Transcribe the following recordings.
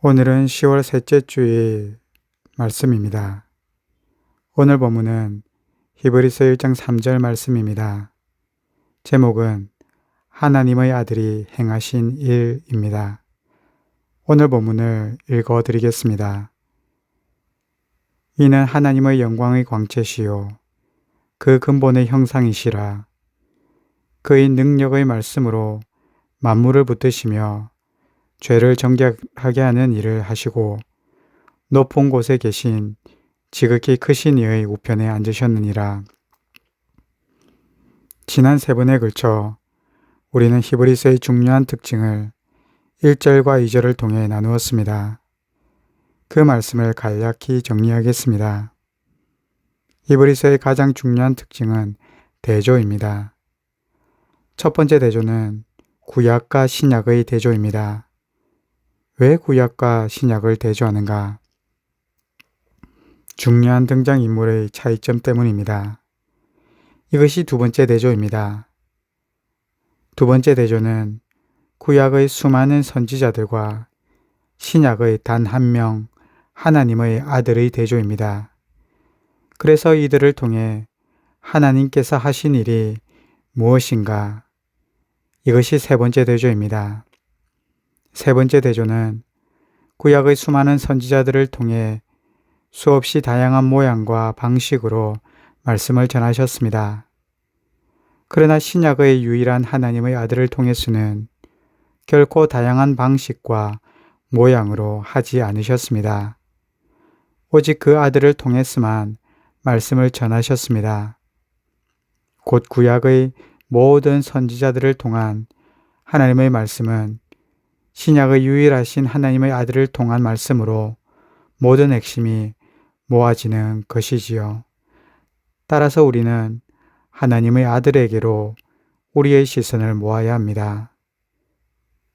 오늘은 10월 셋째 주의 말씀입니다. 오늘 본문은 히브리서 1장 3절 말씀입니다. 제목은 하나님의 아들이 행하신 일입니다. 오늘 본문을 읽어드리겠습니다. 이는 하나님의 영광의 광채시요 그 근본의 형상이시라. 그의 능력의 말씀으로 만물을 붙드시며 죄를 정결하게 하는 일을 하시고 높은 곳에 계신 지극히 크신 이의 우편에 앉으셨느니라. 지난 세 번에 걸쳐 우리는 히브리서의 중요한 특징을 1절과 2절을 통해 나누었습니다. 그 말씀을 간략히 정리하겠습니다. 히브리서의 가장 중요한 특징은 대조입니다. 첫 번째 대조는 구약과 신약의 대조입니다. 왜 구약과 신약을 대조하는가? 중요한 등장인물의 차이점 때문입니다. 이것이 두 번째 대조입니다. 두 번째 대조는 구약의 수많은 선지자들과 신약의 단 한 명, 하나님의 아들의 대조입니다. 그래서 이들을 통해 하나님께서 하신 일이 무엇인가? 이것이 세 번째 대조입니다. 세 번째 대조는 구약의 수많은 선지자들을 통해 수없이 다양한 모양과 방식으로 말씀을 전하셨습니다. 그러나 신약의 유일한 하나님의 아들을 통해서는 결코 다양한 방식과 모양으로 하지 않으셨습니다. 오직 그 아들을 통해서만 말씀을 전하셨습니다. 곧 구약의 모든 선지자들을 통한 하나님의 말씀은 신약의 유일하신 하나님의 아들을 통한 말씀으로 모든 핵심이 모아지는 것이지요. 따라서 우리는 하나님의 아들에게로 우리의 시선을 모아야 합니다.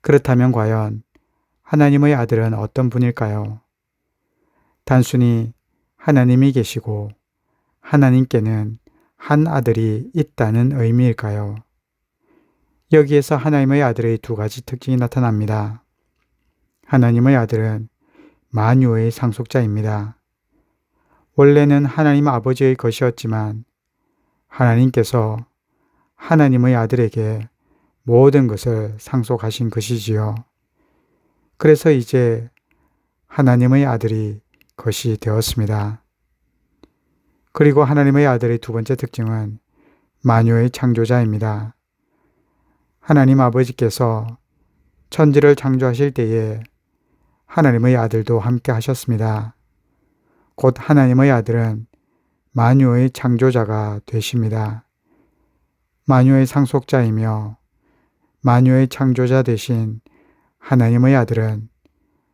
그렇다면 과연 하나님의 아들은 어떤 분일까요? 단순히 하나님이 계시고 하나님께는 한 아들이 있다는 의미일까요? 여기에서 하나님의 아들의 두 가지 특징이 나타납니다. 하나님의 아들은 만유의 상속자입니다. 원래는 하나님 아버지의 것이었지만 하나님께서 하나님의 아들에게 모든 것을 상속하신 것이지요. 그래서 이제 하나님의 아들이 것이 되었습니다. 그리고 하나님의 아들의 두 번째 특징은 만유의 창조자입니다. 하나님 아버지께서 천지를 창조하실 때에 하나님의 아들도 함께 하셨습니다. 곧 하나님의 아들은 만유의 창조자가 되십니다. 만유의 상속자이며 만유의 창조자 되신 하나님의 아들은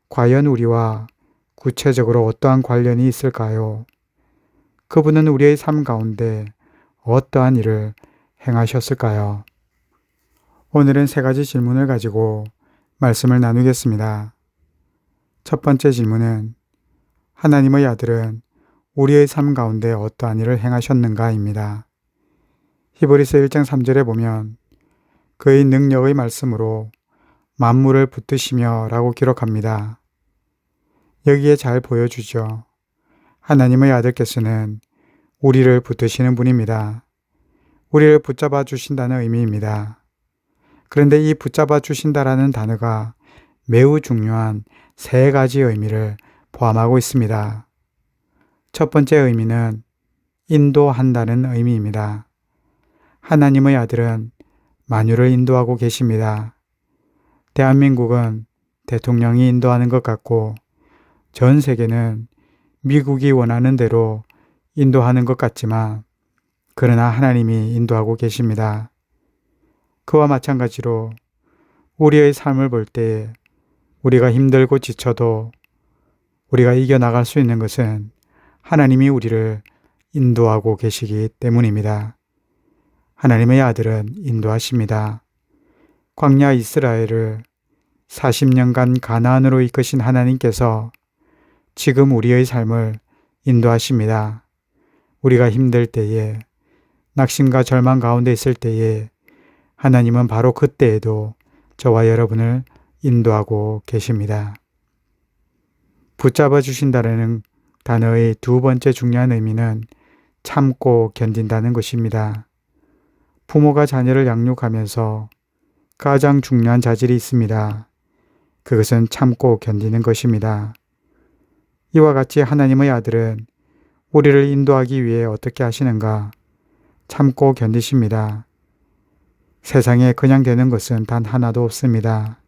과연 우리와 구체적으로 어떠한 관련이 있을까요? 그분은 우리의 삶 가운데 어떠한 일을 행하셨을까요? 오늘은 세 가지 질문을 가지고 말씀을 나누겠습니다. 첫 번째 질문은 하나님의 아들은 우리의 삶 가운데 어떠한 일을 행하셨는가입니다. 히브리서 1장 3절에 보면 그의 능력의 말씀으로 만물을 붙드시며 라고 기록합니다. 여기에 잘 보여주죠. 하나님의 아들께서는 우리를 붙드시는 분입니다. 우리를 붙잡아 주신다는 의미입니다. 그런데 이 붙잡아 주신다라는 단어가 매우 중요한 세 가지 의미를 포함하고 있습니다. 첫 번째 의미는 인도한다는 의미입니다. 하나님의 아들은 만유를 인도하고 계십니다. 대한민국은 대통령이 인도하는 것 같고 전 세계는 미국이 원하는 대로 인도하는 것 같지만 그러나 하나님이 인도하고 계십니다. 그와 마찬가지로 우리의 삶을 볼 때 우리가 힘들고 지쳐도 우리가 이겨나갈 수 있는 것은 하나님이 우리를 인도하고 계시기 때문입니다. 하나님의 아들은 인도하십니다. 광야 이스라엘을 40년간 가나안으로 이끄신 하나님께서 지금 우리의 삶을 인도하십니다. 우리가 힘들 때에, 낙심과 절망 가운데 있을 때에 하나님은 바로 그때에도 저와 여러분을 인도하고 계십니다. 붙잡아 주신다라는 단어의 두 번째 중요한 의미는 참고 견딘다는 것입니다. 부모가 자녀를 양육하면서 가장 중요한 자질이 있습니다. 그것은 참고 견디는 것입니다. 이와 같이 하나님의 아들은 우리를 인도하기 위해 어떻게 하시는가? 참고 견디십니다. 세상에 그냥 되는 것은 단 하나도 없습니다.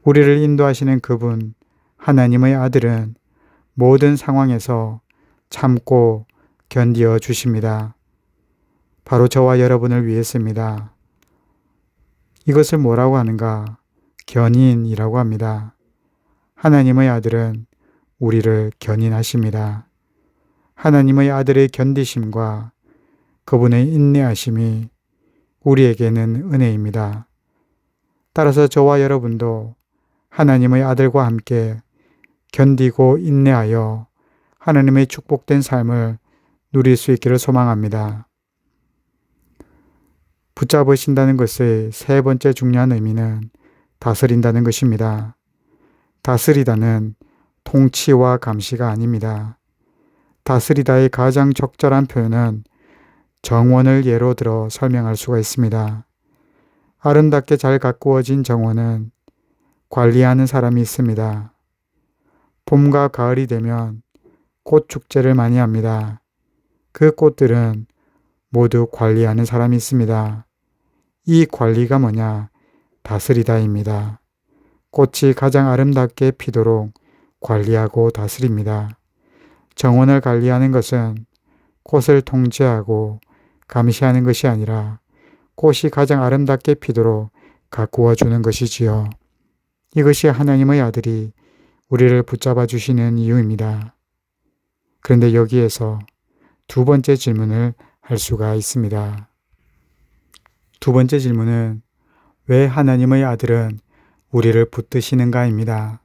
우리를 인도하시는 그분, 하나님의 아들은 모든 상황에서 참고 견디어 주십니다. 바로 저와 여러분을 위해서입니다. 이것을 뭐라고 하는가? 견인이라고 합니다. 하나님의 아들은 우리를 견인하십니다. 하나님의 아들의 견디심과 그분의 인내하심이 우리에게는 은혜입니다. 따라서 저와 여러분도 하나님의 아들과 함께 견디고 인내하여 하나님의 축복된 삶을 누릴 수 있기를 소망합니다. 붙잡으신다는 것의 세 번째 중요한 의미는 다스린다는 것입니다. 다스리다는 통치와 감시가 아닙니다. 다스리다의 가장 적절한 표현은 정원을 예로 들어 설명할 수가 있습니다. 아름답게 잘 가꾸어진 정원은 관리하는 사람이 있습니다. 봄과 가을이 되면 꽃 축제를 많이 합니다. 그 꽃들은 모두 관리하는 사람이 있습니다. 이 관리가 뭐냐? 다스리다입니다. 꽃이 가장 아름답게 피도록 관리하고 다스립니다. 정원을 관리하는 것은 꽃을 통제하고 감시하는 것이 아니라 꽃이 가장 아름답게 피도록 가꾸어 주는 것이지요. 이것이 하나님의 아들이 우리를 붙잡아 주시는 이유입니다. 그런데 여기에서 두 번째 질문을 할 수가 있습니다. 두 번째 질문은 왜 하나님의 아들은 우리를 붙드시는가입니다.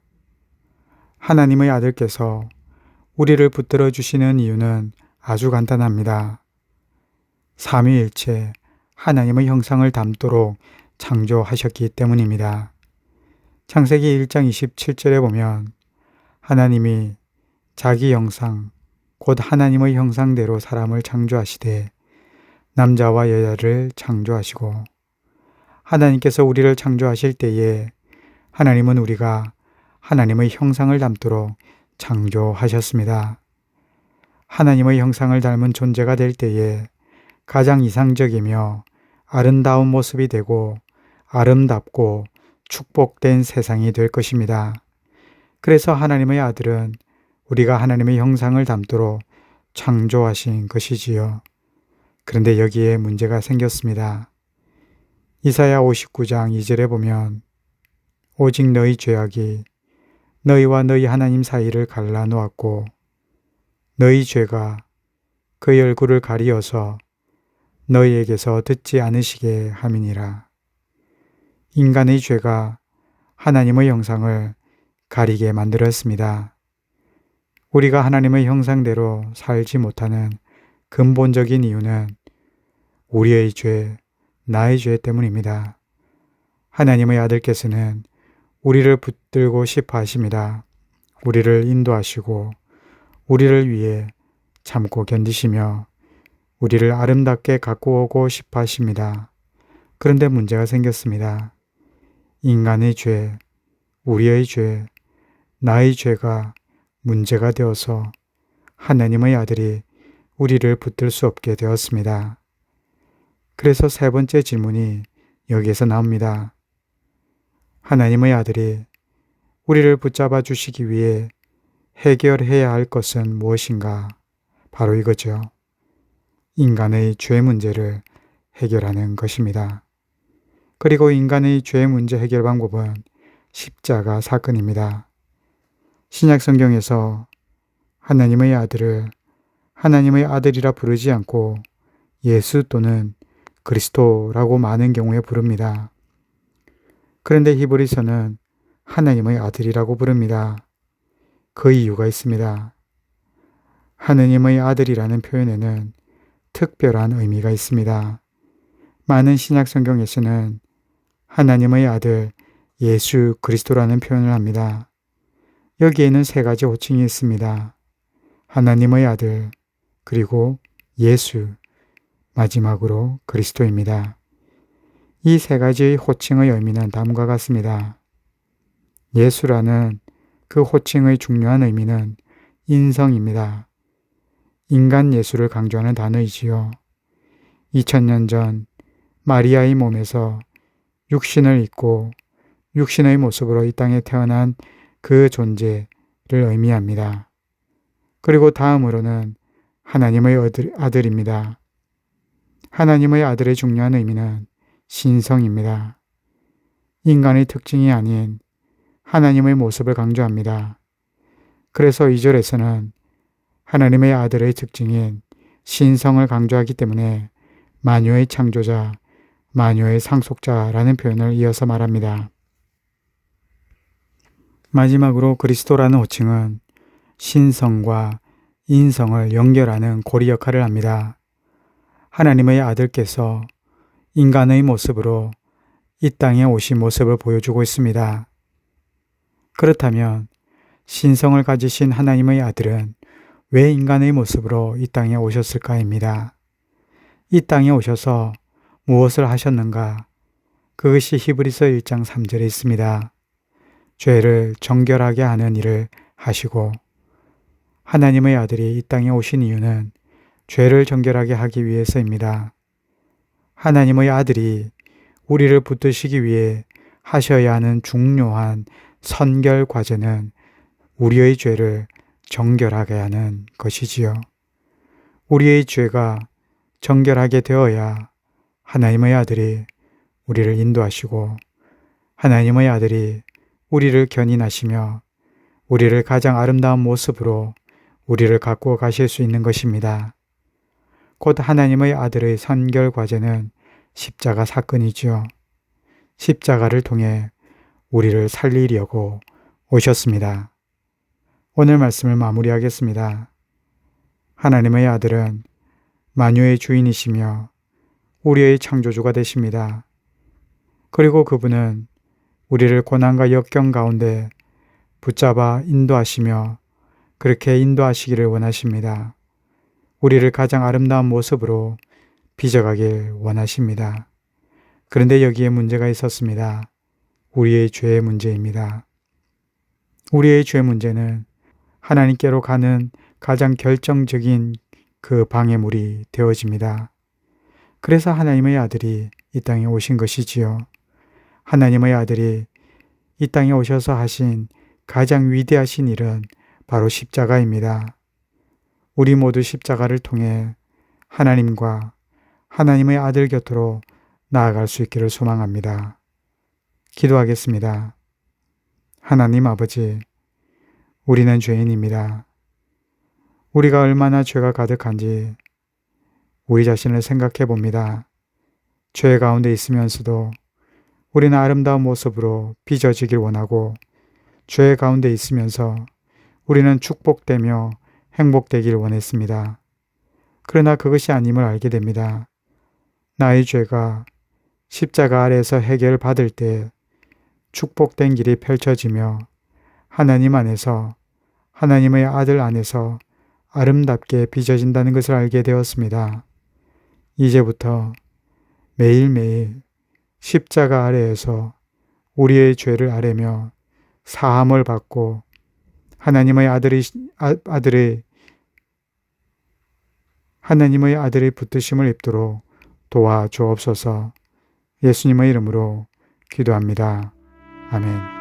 하나님의 아들께서 우리를 붙들어 주시는 이유는 아주 간단합니다. 삼위일체 하나님의 형상을 담도록 창조하셨기 때문입니다. 창세기 1장 27절에 보면 하나님이 자기 형상, 곧 하나님의 형상대로 사람을 창조하시되 남자와 여자를 창조하시고, 하나님께서 우리를 창조하실 때에 하나님은 우리가 하나님의 형상을 담도록 창조하셨습니다. 하나님의 형상을 닮은 존재가 될 때에 가장 이상적이며 아름다운 모습이 되고 아름답고 축복된 세상이 될 것입니다. 그래서 하나님의 아들은 우리가 하나님의 형상을 담도록 창조하신 것이지요. 그런데 여기에 문제가 생겼습니다. 이사야 59장 2절에 보면 오직 너희 죄악이 너희와 너희 하나님 사이를 갈라놓았고 너희 죄가 그의 얼굴을 가리어서 너희에게서 듣지 않으시게 함이니라. 인간의 죄가 하나님의 형상을 가리게 만들었습니다. 우리가 하나님의 형상대로 살지 못하는 근본적인 이유는 우리의 죄, 나의 죄 때문입니다. 하나님의 아들께서는 우리를 붙들고 싶어 하십니다. 우리를 인도하시고 우리를 위해 참고 견디시며 우리를 아름답게 가꾸오고 싶어 하십니다. 그런데 문제가 생겼습니다. 인간의 죄, 우리의 죄, 나의 죄가 문제가 되어서 하나님의 아들이 우리를 붙들 수 없게 되었습니다. 그래서 세 번째 질문이 여기에서 나옵니다. 하나님의 아들이 우리를 붙잡아 주시기 위해 해결해야 할 것은 무엇인가? 바로 이거죠. 인간의 죄 문제를 해결하는 것입니다. 그리고 인간의 죄 문제 해결 방법은 십자가 사건입니다. 신약 성경에서 하나님의 아들을 하나님의 아들이라 부르지 않고 예수 또는 그리스도라고 많은 경우에 부릅니다. 그런데 히브리서는 하나님의 아들이라고 부릅니다. 그 이유가 있습니다. 하나님의 아들이라는 표현에는 특별한 의미가 있습니다. 많은 신약 성경에서는 하나님의 아들 예수 그리스도라는 표현을 합니다. 여기에는 세 가지 호칭이 있습니다. 하나님의 아들, 그리고 예수, 마지막으로 그리스도입니다. 이 세 가지의 호칭의 의미는 다음과 같습니다. 예수라는 그 호칭의 중요한 의미는 인성입니다. 인간 예수를 강조하는 단어이지요. 2000년 전 마리아의 몸에서 육신을 입고 육신의 모습으로 이 땅에 태어난 그 존재를 의미합니다. 그리고 다음으로는 하나님의 아들입니다. 하나님의 아들의 중요한 의미는 신성입니다. 인간의 특징이 아닌 하나님의 모습을 강조합니다. 그래서 2절에서는 하나님의 아들의 특징인 신성을 강조하기 때문에 만유의 창조자, 만유의 상속자라는 표현을 이어서 말합니다. 마지막으로 그리스도라는 호칭은 신성과 인성을 연결하는 고리 역할을 합니다. 하나님의 아들께서 인간의 모습으로 이 땅에 오신 모습을 보여주고 있습니다. 그렇다면 신성을 가지신 하나님의 아들은 왜 인간의 모습으로 이 땅에 오셨을까입니다. 이 땅에 오셔서 무엇을 하셨는가? 그것이 히브리서 1장 3절에 있습니다. 죄를 정결하게 하는 일을 하시고, 하나님의 아들이 이 땅에 오신 이유는 죄를 정결하게 하기 위해서입니다. 하나님의 아들이 우리를 붙드시기 위해 하셔야 하는 중요한 선결 과제는 우리의 죄를 정결하게 하는 것이지요. 우리의 죄가 정결하게 되어야 하나님의 아들이 우리를 인도하시고, 하나님의 아들이 우리를 견인하시며 우리를 가장 아름다운 모습으로 우리를 갖고 가실 수 있는 것입니다. 곧 하나님의 아들의 선결 과제는 십자가 사건이지요. 십자가를 통해 우리를 살리려고 오셨습니다. 오늘 말씀을 마무리하겠습니다. 하나님의 아들은 만유의 주인이시며 우리의 창조주가 되십니다. 그리고 그분은 우리를 고난과 역경 가운데 붙잡아 인도하시며 그렇게 인도하시기를 원하십니다. 우리를 가장 아름다운 모습으로 빚어가길 원하십니다. 그런데 여기에 문제가 있었습니다. 우리의 죄의 문제입니다. 우리의 죄 문제는 하나님께로 가는 가장 결정적인 그 방해물이 되어집니다. 그래서 하나님의 아들이 이 땅에 오신 것이지요. 하나님의 아들이 이 땅에 오셔서 하신 가장 위대하신 일은 바로 십자가입니다. 우리 모두 십자가를 통해 하나님과 하나님의 아들 곁으로 나아갈 수 있기를 소망합니다. 기도하겠습니다. 하나님 아버지, 우리는 죄인입니다. 우리가 얼마나 죄가 가득한지 우리 자신을 생각해 봅니다. 죄 가운데 있으면서도 우리는 아름다운 모습으로 빚어지길 원하고, 죄 가운데 있으면서 우리는 축복되며 행복되길 원했습니다. 그러나 그것이 아님을 알게 됩니다. 나의 죄가 십자가 아래에서 해결받을 때 축복된 길이 펼쳐지며 하나님 안에서, 하나님의 아들 안에서 아름답게 빚어진다는 것을 알게 되었습니다. 이제부터 매일매일 십자가 아래에서 우리의 죄를 아뢰며 사함을 받고 하나님의 아들의 붙드심을 입도록 도와주옵소서. 예수님의 이름으로 기도합니다. 아멘.